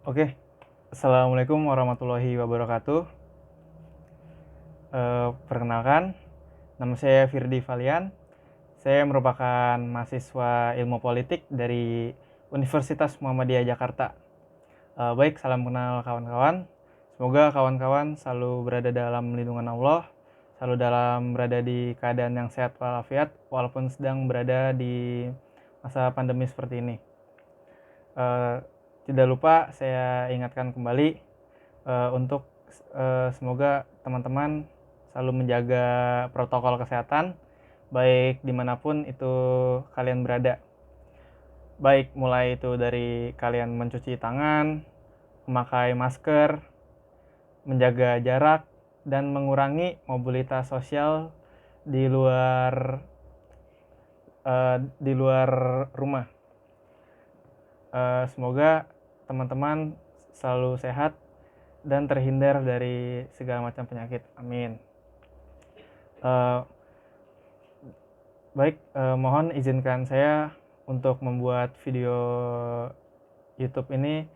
Oke, Assalamualaikum warahmatullahi wabarakatuh. Perkenalkan, nama saya Firdy Valian. Saya merupakan mahasiswa ilmu politik dari Universitas Muhammadiyah Jakarta. Baik, salam kenal kawan-kawan. Semoga kawan-kawan selalu berada dalam lindungan Allah, selalu berada di keadaan yang sehat walafiat, walaupun sedang berada di masa pandemi seperti ini. Tidak lupa saya ingatkan kembali untuk semoga teman-teman selalu menjaga protokol kesehatan baik dimanapun itu kalian berada, baik mulai itu dari kalian mencuci tangan, memakai masker, menjaga jarak, dan mengurangi mobilitas sosial di luar rumah. Semoga teman-teman selalu sehat dan terhindar dari segala macam penyakit. Amin. Baik, mohon izinkan saya untuk membuat video YouTube ini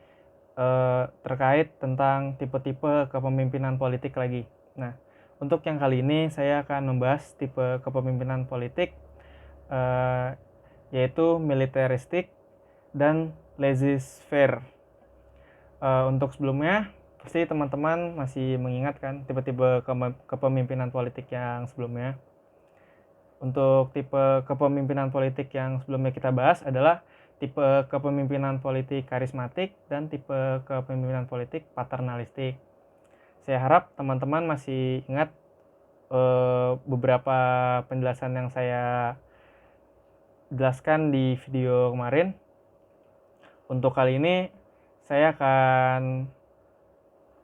terkait tentang tipe-tipe kepemimpinan politik lagi. Nah, untuk yang kali ini saya akan membahas tipe kepemimpinan politik yaitu militeristik dan laissez-faire. Untuk sebelumnya, pasti teman-teman masih mengingat kan tipe-tipe kepemimpinan politik yang sebelumnya. Untuk tipe kepemimpinan politik yang sebelumnya kita bahas adalah tipe kepemimpinan politik karismatik dan tipe kepemimpinan politik paternalistik. Saya harap teman-teman masih ingat beberapa penjelasan yang saya jelaskan di video kemarin. Untuk kali ini saya akan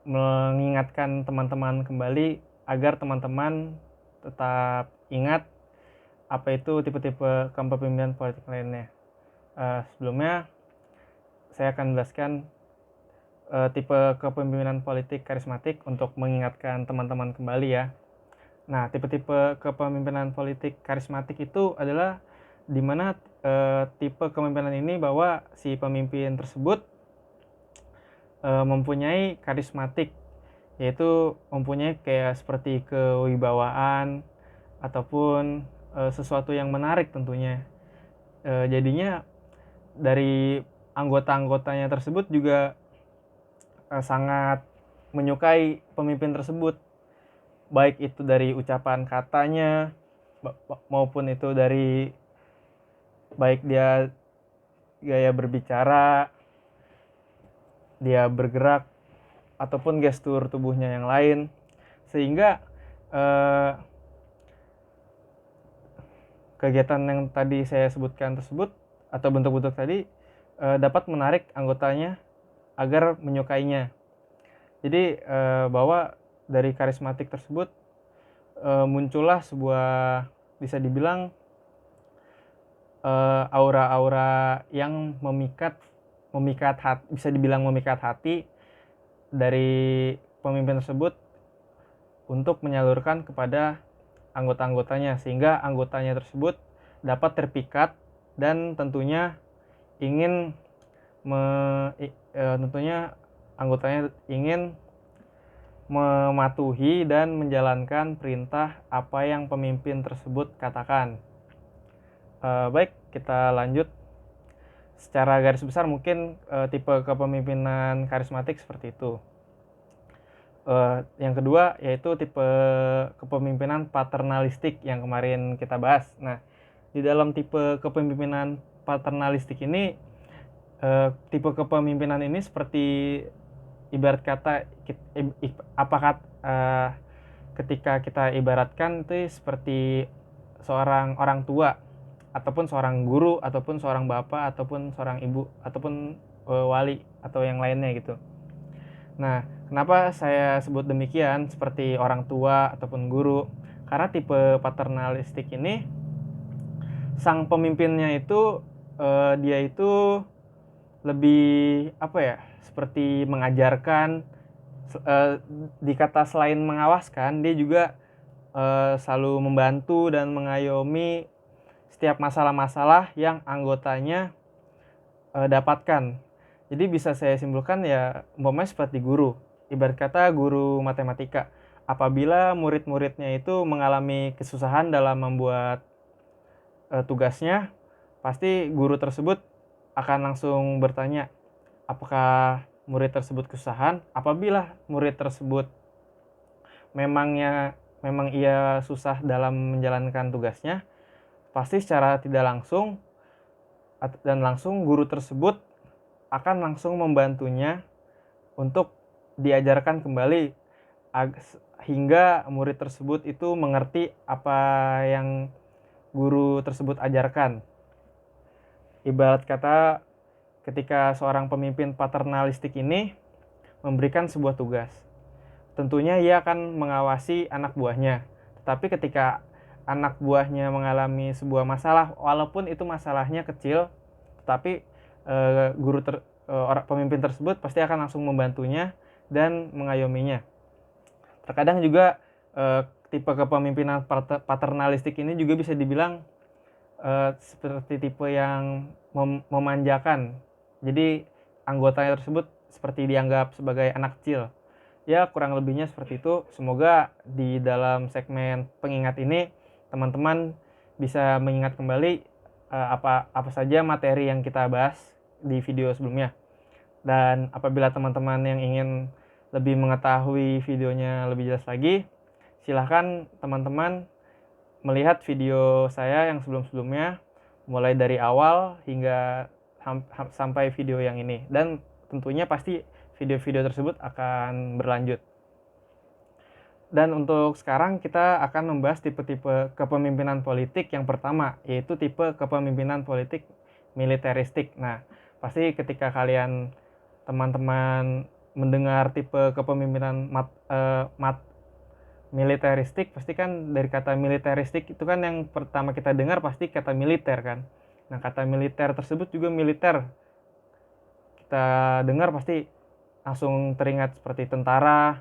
mengingatkan teman-teman kembali agar teman-teman tetap ingat apa itu tipe-tipe kepemimpinan politik lainnya. Sebelumnya saya akan menjelaskan tipe kepemimpinan politik karismatik untuk mengingatkan teman-teman kembali ya. Nah, tipe-tipe kepemimpinan politik karismatik itu adalah di mana tipe kepemimpinan ini bahwa si pemimpin tersebut mempunyai karismatik, yaitu mempunyai kayak seperti kewibawaan ataupun sesuatu yang menarik tentunya. Jadinya dari anggota-anggotanya tersebut juga sangat menyukai pemimpin tersebut, baik itu dari ucapan katanya maupun itu dari baik dia gaya berbicara, dia bergerak, ataupun gestur tubuhnya yang lain, sehingga kegiatan yang tadi saya sebutkan tersebut atau bentuk-bentuk tadi dapat menarik anggotanya agar menyukainya. Jadi bahwa dari karismatik tersebut muncullah sebuah, bisa dibilang aura-aura yang memikat hati, bisa dibilang memikat hati dari pemimpin tersebut untuk menyalurkan kepada anggota-anggotanya, sehingga anggotanya tersebut dapat terpikat dan tentunya ingin tentunya anggotanya ingin mematuhi dan menjalankan perintah apa yang pemimpin tersebut katakan. Baik, kita lanjut. Secara garis besar mungkin tipe kepemimpinan karismatik seperti itu. Yang kedua yaitu tipe kepemimpinan paternalistik yang kemarin kita bahas. Nah, di dalam tipe kepemimpinan paternalistik ini, tipe kepemimpinan ini seperti ibarat kata ketika kita ibaratkan itu seperti seorang orang tua ataupun seorang guru ataupun seorang bapak ataupun seorang ibu ataupun wali atau yang lainnya gitu. Nah, kenapa saya sebut demikian seperti orang tua ataupun guru? Karena tipe paternalistik ini sang pemimpinnya itu dia itu lebih seperti mengajarkan, dikata selain mengawaskan, dia juga selalu membantu dan mengayomi setiap masalah-masalah yang anggotanya dapatkan. Jadi bisa saya simpulkan ya umpamanya seperti guru, ibarat kata guru matematika. Apabila murid-muridnya itu mengalami kesusahan dalam membuat tugasnya, pasti guru tersebut akan langsung bertanya, apakah murid tersebut kesusahan? Apabila murid tersebut memang ia susah dalam menjalankan tugasnya, pasti secara tidak langsung dan langsung guru tersebut akan langsung membantunya untuk diajarkan kembali hingga murid tersebut itu mengerti apa yang guru tersebut ajarkan. Ibarat kata ketika seorang pemimpin paternalistik ini memberikan sebuah tugas, tentunya ia akan mengawasi anak buahnya. Tetapi ketika anak buahnya mengalami sebuah masalah, walaupun itu masalahnya kecil, tetapi pemimpin tersebut pasti akan langsung membantunya dan mengayominya. Terkadang juga tipe kepemimpinan paternalistik ini juga bisa dibilang seperti tipe yang memanjakan. Jadi anggotanya tersebut seperti dianggap sebagai anak kecil. Ya kurang lebihnya seperti itu. Semoga di dalam segmen pengingat ini teman-teman bisa mengingat kembali apa saja materi yang kita bahas di video sebelumnya. Dan apabila teman-teman yang ingin lebih mengetahui videonya lebih jelas lagi, silahkan teman-teman melihat video saya yang sebelum-sebelumnya, mulai dari awal hingga sampai video yang ini. Dan tentunya pasti video-video tersebut akan berlanjut. Dan untuk sekarang kita akan membahas tipe-tipe kepemimpinan politik yang pertama, yaitu tipe kepemimpinan politik militeristik. Nah, pasti ketika kalian teman-teman mendengar tipe kepemimpinan militeristik, pasti kan dari kata militeristik itu kan yang pertama kita dengar pasti kata militer kan. Nah, kata militer tersebut juga militer. Kita dengar pasti langsung teringat seperti tentara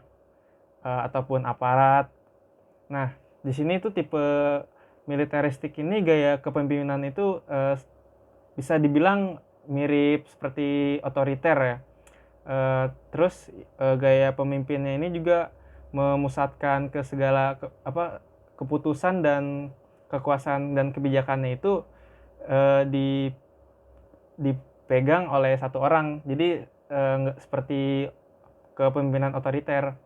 ataupun aparat. Nah, di sini tuh tipe militeristik ini gaya kepemimpinan itu bisa dibilang mirip seperti otoriter ya. Terus gaya pemimpinnya ini juga memusatkan ke segala keputusan dan kekuasaan dan kebijakannya itu dipegang oleh satu orang. Jadi nggak seperti kepemimpinan otoriter.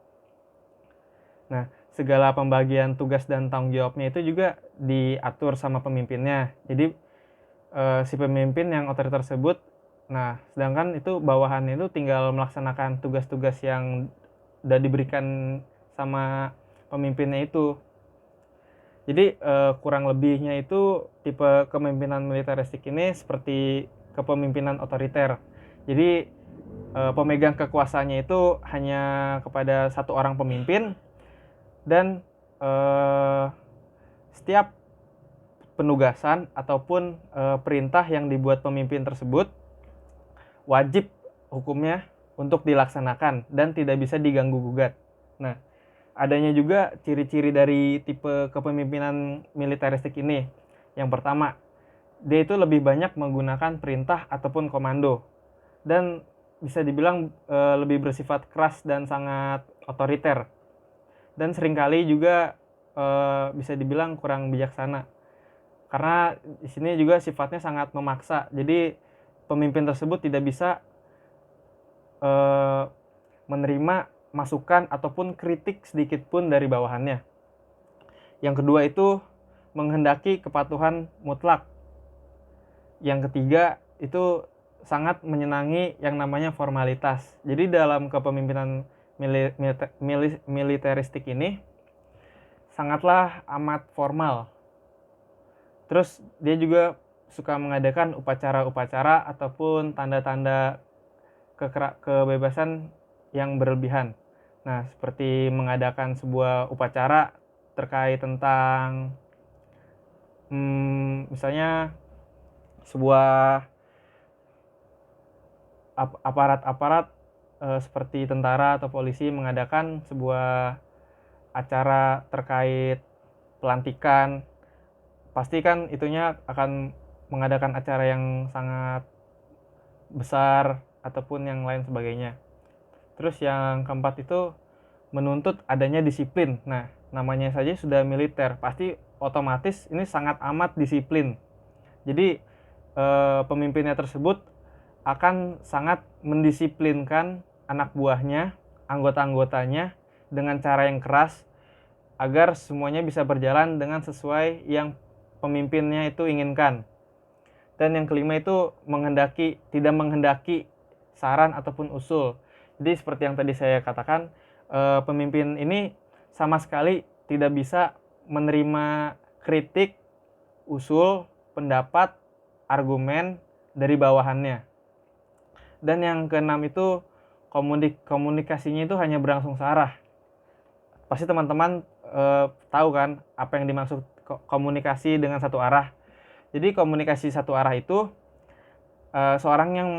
Nah, segala pembagian tugas dan tanggung jawabnya itu juga diatur sama pemimpinnya. Jadi si pemimpin yang otoriter tersebut, nah sedangkan itu bawahannya itu tinggal melaksanakan tugas-tugas yang udah diberikan sama pemimpinnya itu. Jadi kurang lebihnya itu tipe kepemimpinan militeristik ini seperti kepemimpinan otoriter. Jadi pemegang kekuasaannya itu hanya kepada satu orang pemimpin, dan setiap penugasan ataupun perintah yang dibuat pemimpin tersebut wajib hukumnya untuk dilaksanakan dan tidak bisa diganggu gugat. Nah, adanya juga ciri-ciri dari tipe kepemimpinan militeristik ini. Yang pertama, dia itu lebih banyak menggunakan perintah ataupun komando, dan bisa dibilang lebih bersifat keras dan sangat otoriter, dan seringkali juga bisa dibilang kurang bijaksana. Karena di sini juga sifatnya sangat memaksa. Jadi pemimpin tersebut tidak bisa menerima masukan ataupun kritik sedikit pun dari bawahannya. Yang kedua itu menghendaki kepatuhan mutlak. Yang ketiga itu sangat menyenangi yang namanya formalitas. Jadi dalam kepemimpinan militeristik ini sangatlah amat formal. Terus dia juga suka mengadakan upacara-upacara ataupun tanda-tanda kebebasan yang berlebihan. Nah, seperti mengadakan sebuah upacara terkait tentang misalnya sebuah aparat-aparat seperti tentara atau polisi mengadakan sebuah acara terkait pelantikan. Pasti kan itunya akan mengadakan acara yang sangat besar, ataupun yang lain sebagainya. Terus yang keempat itu menuntut adanya disiplin. Nah, namanya saja sudah militer, pasti otomatis ini sangat amat disiplin. Jadi pemimpinnya tersebut akan sangat mendisiplinkan anak buahnya, anggota-anggotanya dengan cara yang keras agar semuanya bisa berjalan dengan sesuai yang pemimpinnya itu inginkan. Dan yang kelima itu tidak menghendaki saran ataupun usul. Jadi seperti yang tadi saya katakan, pemimpin ini sama sekali tidak bisa menerima kritik, usul, pendapat, argumen dari bawahannya. Dan yang keenam itu komunikasinya itu hanya berangsung searah. Pasti teman-teman tahu kan apa yang dimaksud komunikasi dengan satu arah. Jadi komunikasi satu arah itu seorang yang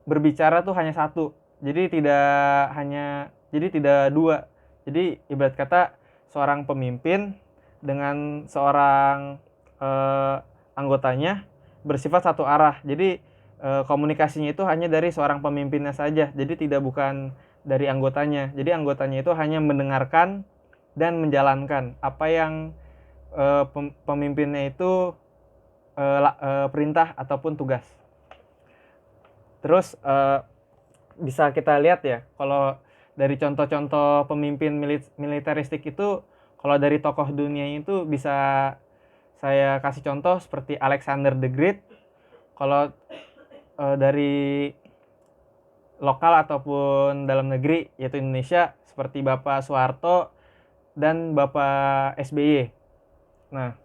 berbicara tuh hanya satu. Jadi tidak dua. Jadi ibarat kata seorang pemimpin dengan seorang anggotanya bersifat satu arah. Jadi komunikasinya itu hanya dari seorang pemimpinnya saja. Jadi bukan dari anggotanya. Jadi anggotanya itu hanya mendengarkan dan menjalankan apa yang pemimpinnya itu perintah ataupun tugas. Terus bisa kita lihat ya, kalau dari contoh-contoh pemimpin militeristik itu, kalau dari tokoh dunia itu bisa saya kasih contoh seperti Alexander the Great. Kalau dari lokal ataupun dalam negeri yaitu Indonesia seperti Bapak Soeharto dan Bapak SBY. Nah,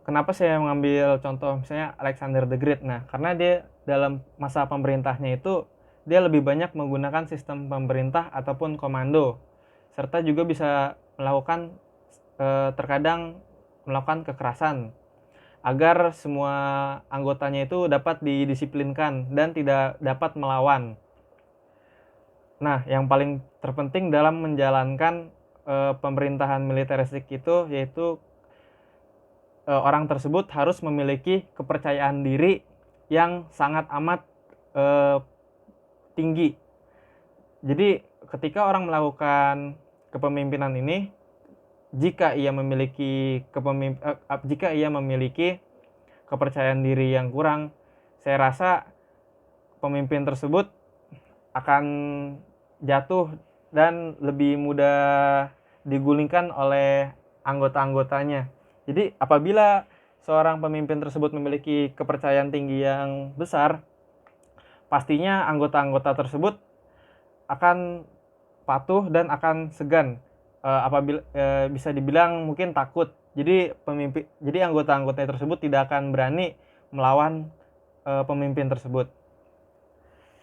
kenapa saya mengambil contoh misalnya Alexander the Great? Nah, karena dia dalam masa pemerintahnya itu dia lebih banyak menggunakan sistem pemerintah ataupun komando, serta juga bisa melakukan terkadang melakukan kekerasan agar semua anggotanya itu dapat didisiplinkan dan tidak dapat melawan. Nah, yang paling terpenting dalam menjalankan pemerintahan militeristik itu yaitu orang tersebut harus memiliki kepercayaan diri yang sangat amat tinggi. Jadi ketika orang melakukan kepemimpinan ini, jika ia memiliki kepercayaan diri yang kurang, saya rasa pemimpin tersebut akan jatuh dan lebih mudah digulingkan oleh anggota-anggotanya. Jadi apabila seorang pemimpin tersebut memiliki kepercayaan tinggi yang besar, pastinya anggota-anggota tersebut akan patuh dan akan segan. Apabila bisa dibilang mungkin takut. Jadi anggota-anggota tersebut tidak akan berani melawan pemimpin tersebut.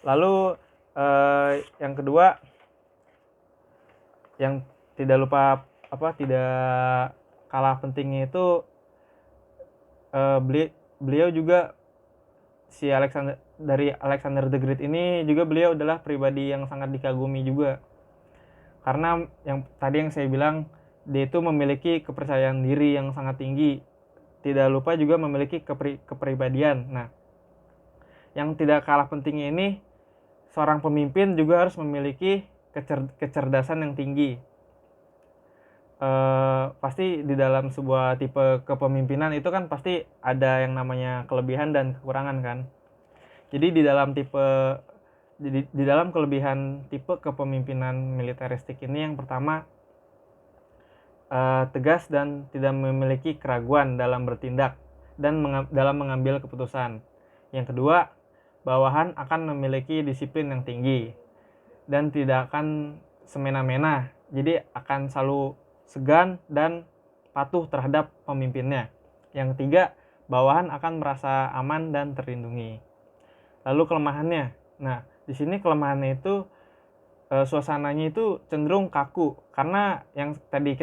Lalu yang kedua, yang tidak kalah pentingnya itu beliau juga Alexander the Great ini juga beliau adalah pribadi yang sangat dikagumi juga. Karena yang saya bilang, dia itu memiliki kepercayaan diri yang sangat tinggi. Tidak lupa juga memiliki kepribadian. Nah, yang tidak kalah pentingnya ini, seorang pemimpin juga harus memiliki kecerdasan yang tinggi. Pasti di dalam sebuah tipe kepemimpinan itu kan pasti ada yang namanya kelebihan dan kekurangan kan. Jadi di dalam kelebihan tipe kepemimpinan militeristik ini, yang pertama tegas dan tidak memiliki keraguan dalam bertindak dan dalam mengambil keputusan. Yang kedua, bawahan akan memiliki disiplin yang tinggi dan tidak akan semena-mena. Jadi akan selalu segan dan patuh terhadap pemimpinnya. Yang ketiga, bawahan akan merasa aman dan terlindungi. Lalu kelemahannya. Nah, di sini kelemahannya itu suasananya itu cenderung kaku, karena yang tadi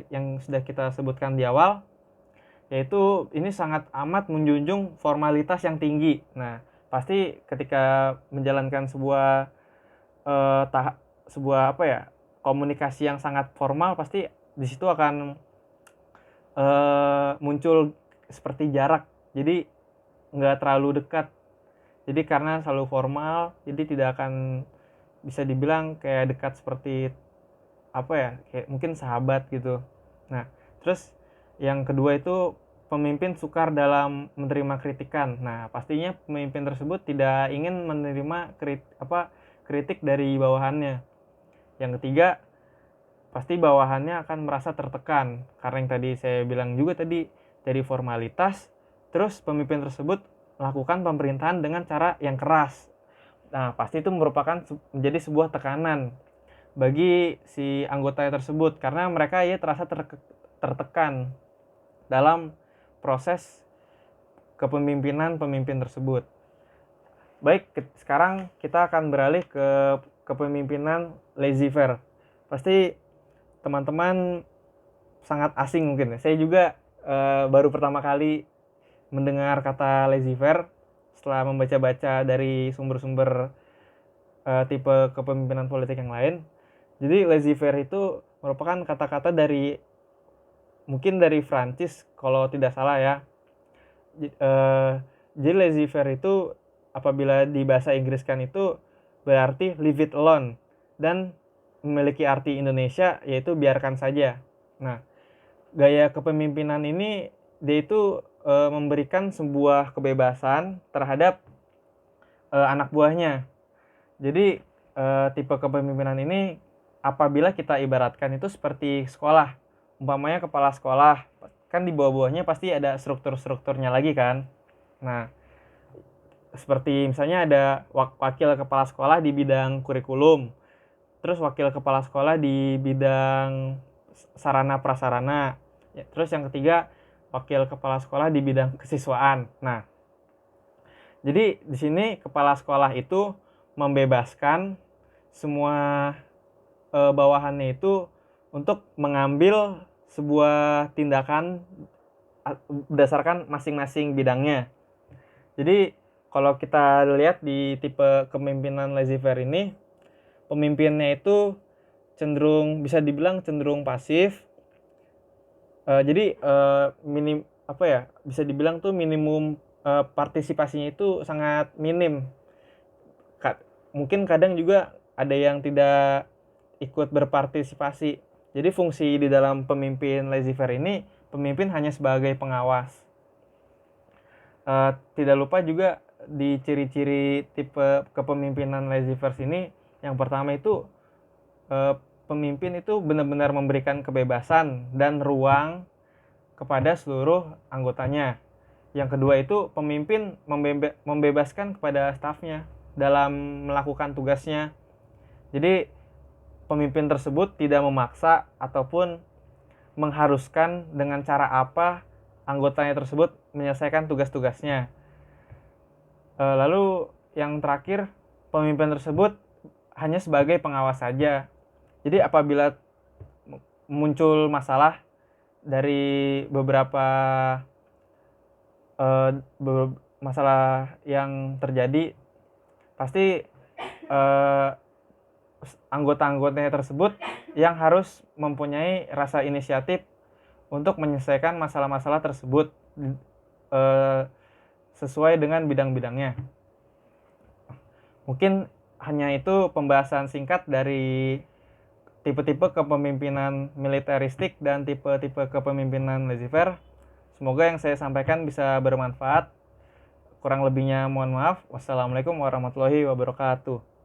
yang sudah kita sebutkan di awal, yaitu ini sangat amat menjunjung formalitas yang tinggi. Nah, pasti ketika menjalankan sebuah komunikasi yang sangat formal, pasti di situ akan muncul seperti jarak. Jadi nggak terlalu dekat. Jadi karena selalu formal, jadi tidak akan bisa dibilang kayak dekat seperti apa ya, kayak mungkin sahabat gitu. Nah, terus yang kedua itu pemimpin sukar dalam menerima kritikan. Nah, pastinya pemimpin tersebut tidak ingin menerima kritik dari bawahannya. Yang ketiga, pasti bawahannya akan merasa tertekan karena yang tadi saya bilang juga tadi, dari formalitas, terus pemimpin tersebut melakukan pemerintahan dengan cara yang keras. Nah, pasti itu merupakan menjadi sebuah tekanan bagi si anggota tersebut karena mereka ya terasa tertekan dalam proses kepemimpinan pemimpin tersebut. Baik, sekarang kita akan beralih ke kepemimpinan laissez-faire. Pasti teman-teman sangat asing mungkin. Saya juga baru pertama kali mendengar kata laissez-faire setelah membaca-baca dari sumber-sumber tipe kepemimpinan politik yang lain. Jadi laissez-faire itu merupakan kata-kata dari mungkin dari Prancis kalau tidak salah ya. Jadi laissez-faire itu apabila di bahasa Inggriskan itu berarti leave it alone dan memiliki arti Indonesia yaitu biarkan saja. Nah, gaya kepemimpinan ini dia itu memberikan sebuah kebebasan terhadap anak buahnya. Jadi tipe kepemimpinan ini apabila kita ibaratkan itu seperti sekolah. Umpamanya kepala sekolah, kan di bawah-bawahnya pasti ada struktur-strukturnya lagi kan. Nah, seperti misalnya ada wakil kepala sekolah di bidang kurikulum, terus wakil kepala sekolah di bidang sarana prasarana, ya, terus yang ketiga wakil kepala sekolah di bidang kesiswaan. Nah, jadi di sini kepala sekolah itu membebaskan semua bawahannya itu untuk mengambil sebuah tindakan berdasarkan masing-masing bidangnya. Jadi kalau kita lihat di tipe kepemimpinan laissez-faire ini, pemimpinnya itu cenderung bisa dibilang cenderung pasif. Jadi bisa dibilang tuh minimum partisipasinya itu sangat minim. Mungkin kadang juga ada yang tidak ikut berpartisipasi. Jadi fungsi di dalam pemimpin laissez-faire ini, pemimpin hanya sebagai pengawas. Tidak lupa juga di ciri-ciri tipe kepemimpinan laissez-faire ini, yang pertama itu pemimpin itu benar-benar memberikan kebebasan dan ruang kepada seluruh anggotanya. Yang kedua itu pemimpin membebaskan kepada stafnya dalam melakukan tugasnya. Jadi pemimpin tersebut tidak memaksa ataupun mengharuskan dengan cara apa anggotanya tersebut menyelesaikan tugas-tugasnya. Lalu yang terakhir, pemimpin tersebut hanya sebagai pengawas saja. Jadi apabila muncul masalah dari beberapa masalah yang terjadi, pasti anggota-anggotanya tersebut yang harus mempunyai rasa inisiatif untuk menyelesaikan masalah-masalah tersebut sesuai dengan bidang-bidangnya. Mungkin hanya itu pembahasan singkat dari tipe-tipe kepemimpinan militeristik dan tipe-tipe kepemimpinan laissez-faire. Semoga yang saya sampaikan bisa bermanfaat. Kurang lebihnya mohon maaf. Wassalamualaikum warahmatullahi wabarakatuh.